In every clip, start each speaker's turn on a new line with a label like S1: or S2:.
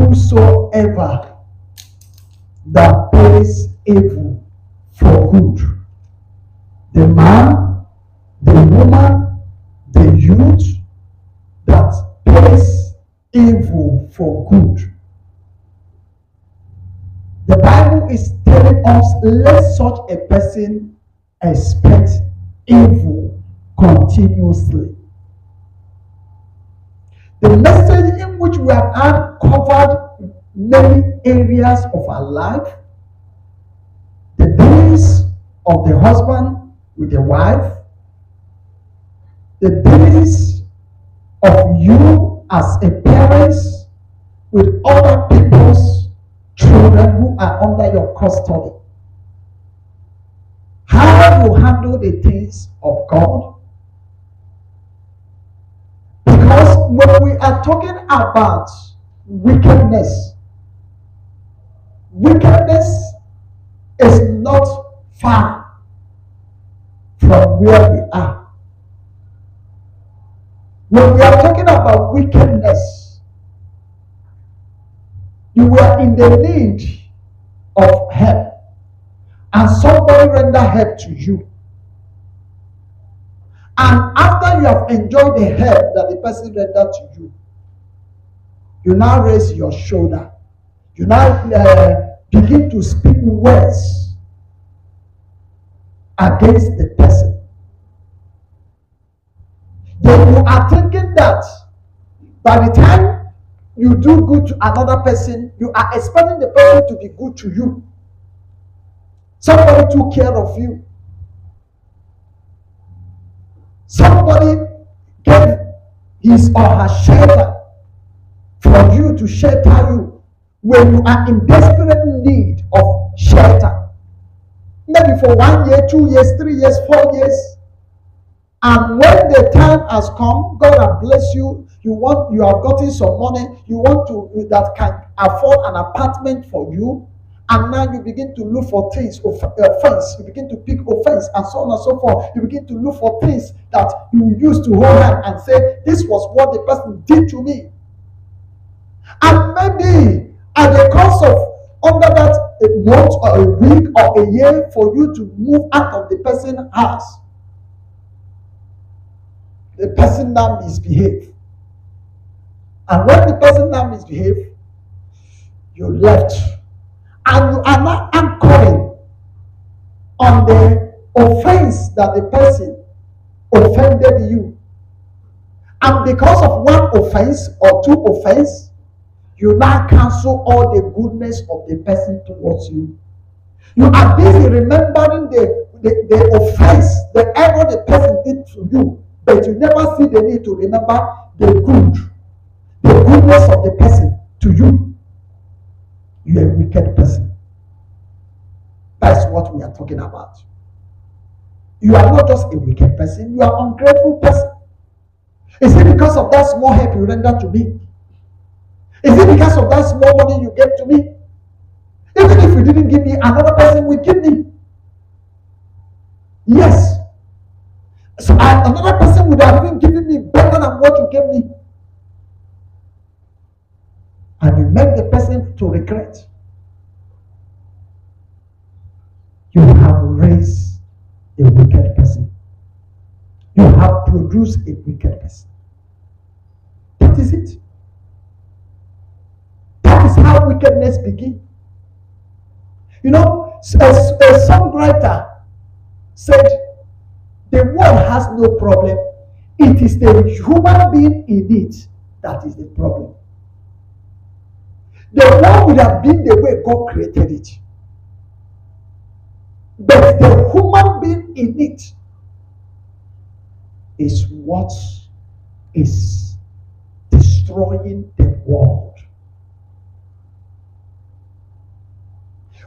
S1: whosoever that pays evil for good. The man, the woman, the youth that pays evil for good. The Bible is telling us, let such a person expect evil continuously. The message in which we have uncovered many areas of our life, the dealings of the husband with the wife, the dealings of you as a parent with other people's children who are under your custody. How you handle the things of God. Because when we are talking about wickedness, wickedness is not far from where we are. When we are talking about wickedness, you were in the need of help, and somebody render help to you. And after you have enjoyed the help that the person rendered to you, you now raise your shoulder. You now begin to speak words against the person. Then you are thinking that by the time you do good to another person, you are expecting the person to be good to you. Somebody took care of you. Somebody gave his or her shelter for you to shelter you when you are in desperate need of shelter. Maybe for 1 year, 2 years, 3 years, 4 years. And when the time has come, God has blessed you. You have gotten some money. You want to that can afford an apartment for you. And now you begin to look for things, offense. You begin to pick offense and so on and so forth. You begin to look for things that you used to hold hand and say, this was what the person did to me. And maybe at the cost of under that a month or a week or a year for you to move out of the person's house, the person now misbehave. And when the person now misbehave, you left. And you are not anchoring on the offense that the person offended you. And because of one offense or two offense, you now cancel all the goodness of the person towards you. You are busy remembering the offense, the error the person did to you, but you never see the need to remember the goodness of the person to you. You are a wicked person. That's what we are talking about. You are not just a wicked person, you are an ungrateful person. Is it because of that small help you rendered to me? Is it because of that small money you gave to me? Even if you didn't give me, another person will give me. Yes. So another person would have even given me better than what you gave me. And you make the person to regret. You have raised a wicked person. You have produced a wicked person. That is it. That is how wickedness begins. You know, a songwriter said, the world has no problem. It is the human being in it that is the problem. The world would have been the way God created it. But the human being in it is what is destroying the world.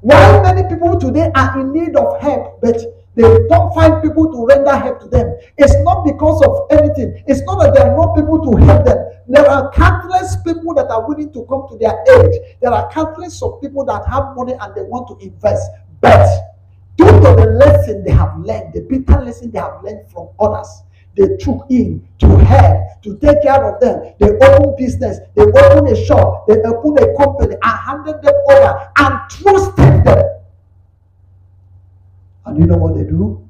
S1: Why many people today are in need of help, but they don't find people to render help to them? It's not because of anything. It's not that there are no people to help them. There are countless people that are willing to come to their aid. There are countless of people that have money and they want to invest. But due to the lesson they have learned, the bitter lesson they have learned from others, they took in to help, to take care of them. They opened business, they opened a shop, they opened a company and handed them over and trusted them. And you know what they do?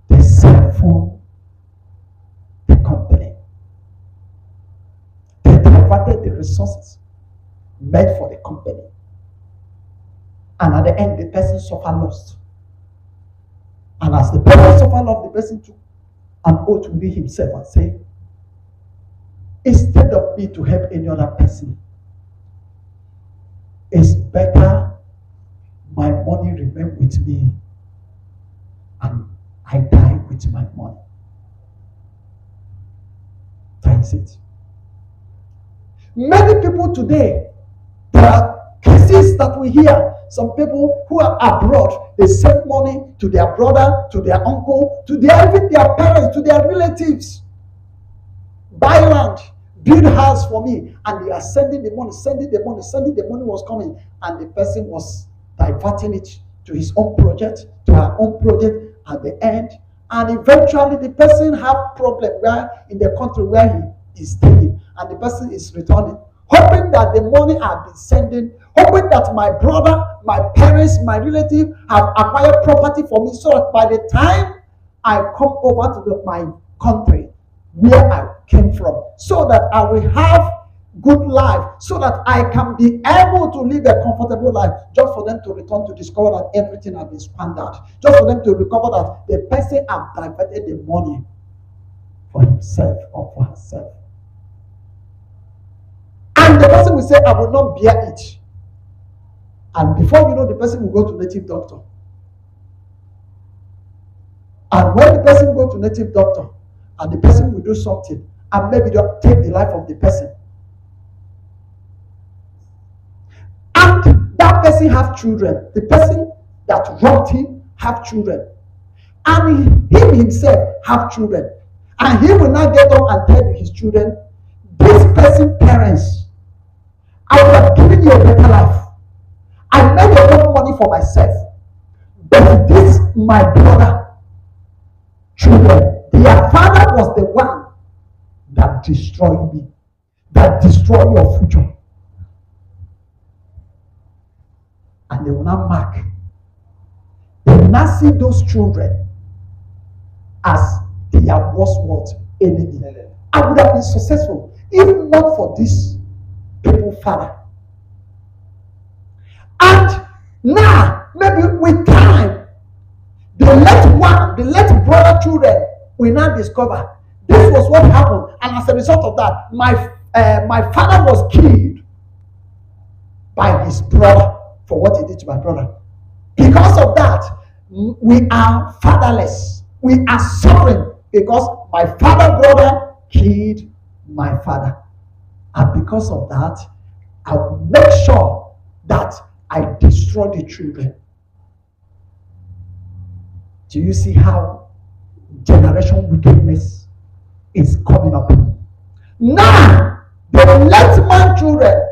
S1: They sell for the company. They diverted the resources meant for the company. And at the end, the person suffered loss. And as the person suffered loss, the person took an oath within himself and say, instead of me to help any other person, it's better my money remain with me and I die with my money. That is it. Many people today, there are cases that we hear. Some people who are abroad, they send money to their brother, to their uncle, to even their parents, to their relatives. Buy land, build house for me. And they are sending the money, sending the money was coming. And the person was diverting it to his own project, to her own project at the end. And eventually the person have problem where in the country where he is staying. And the person is returning, hoping that the money I've been sending, hoping that my brother, my parents, my relative have acquired property for me so that by the time I come over to my country where I came from, so that I will have good life, so that I can be able to live a comfortable life, just for them to return to discover that everything has been squandered, just for them to discover that the person have diverted the money for himself or for herself. And the person will say, I will not bear it. And before you know, the person will go to native doctor. And when the person will go to native doctor, and the person will do something, and maybe they'll take the life of the person. And that person have children. The person that wronged him have children. And him himself have children. And he will now get up and tell his children, this person's parents, I would have given you a better life. I made enough money for myself. But this, my brother, children, their father was the one that destroyed me, that destroyed your future. And they will not mark. They will not see those children as their worst enemy. I would have been successful if not for this people father. And now, maybe with time, the late brother children will now discover this was what happened, and as a result of that, my father was killed by his brother for what he did to my brother. Because of that, we are fatherless. We are suffering because my brother killed my father. And because of that, I will make sure that I destroy the children. Do you see how generation wickedness is coming up? Now, the late man children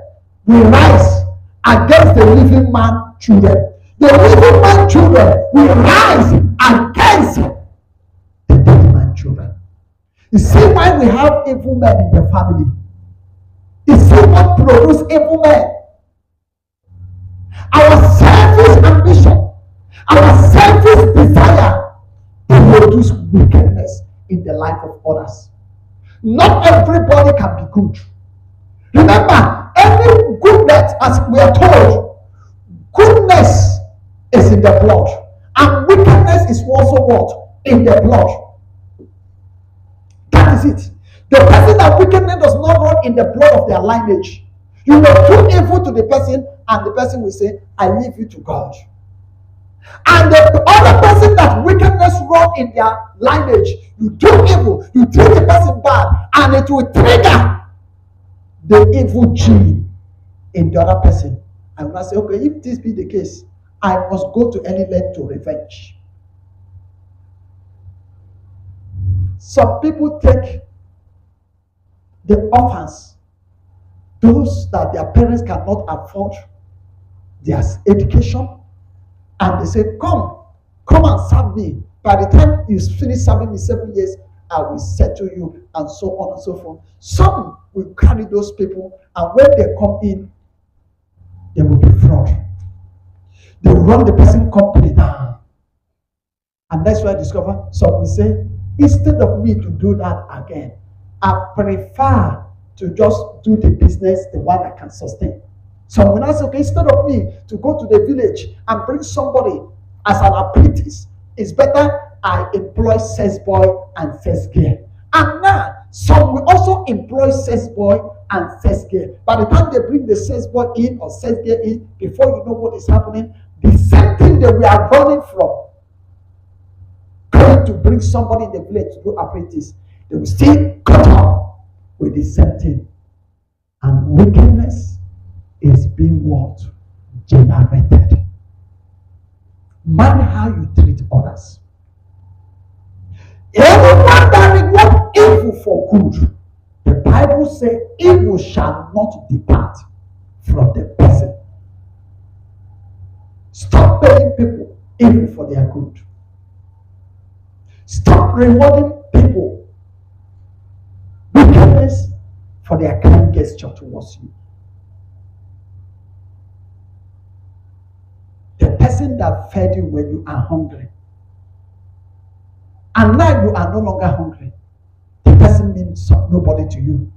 S1: will rise against the living man children. The living man children will rise against the dead man children. You see why we have evil men in the family? You see what produces evil men? Our selfish ambition, our selfish desire to produce wickedness in the life of others. Not everybody can be good. Remember, every goodness, as we are told, goodness is in the blood, and wickedness is also what? In the blood. That is it. The person that wickedness does not run in the blood of their lineage. You will do evil to the person, and the person will say, I leave you to God. And the other person that wickedness run in their lineage, you do evil, you treat the person bad, and it will trigger the evil gene in the other person. I will say, okay, if this be the case, I must go to any length to revenge. Some people take the orphans, those that their parents cannot afford their education, and they say, come and serve me. By the time you finish serving me 7 years, I will settle you, and so on and so forth. Some will carry those people, and when they come in, they will be fraud. They will run the person company down. And that's why I discover some will say, instead of me to do that again, I prefer to just do the business, the one I can sustain. Some will now say, okay, instead of me to go to the village and bring somebody as an apprentice, it's better I employ sales boy and first gear. And now, some will also employ sales boy and first gear. By the time they bring the sales boy in or sales gear in, before you know what is happening, the same thing that we are running from, going to bring somebody in the village to do apprentice, they will still cut off with the same thing. And wickedness is being what? Generated. Mind how you treat others. Anyone that reward evil for good, the Bible says evil shall not depart from the person. Stop paying people evil for their good. Stop rewarding people wickedness for their kind gesture towards you. The person that fed you when you are hungry, and now you are no longer hungry, the person means nobody to you.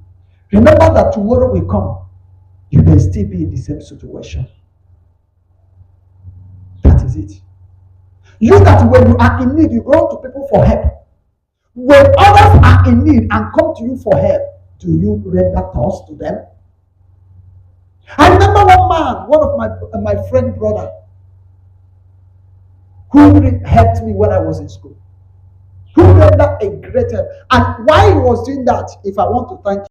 S1: Remember that tomorrow will come, you may still be in the same situation. That is it. You that when you are in need, you go to people for help. When others are in need and come to you for help, do you render thoughts to them? I remember one man, one of my friend brother, who helped me when I was in school. Who rendered a great help. And why he was doing that, if I want to thank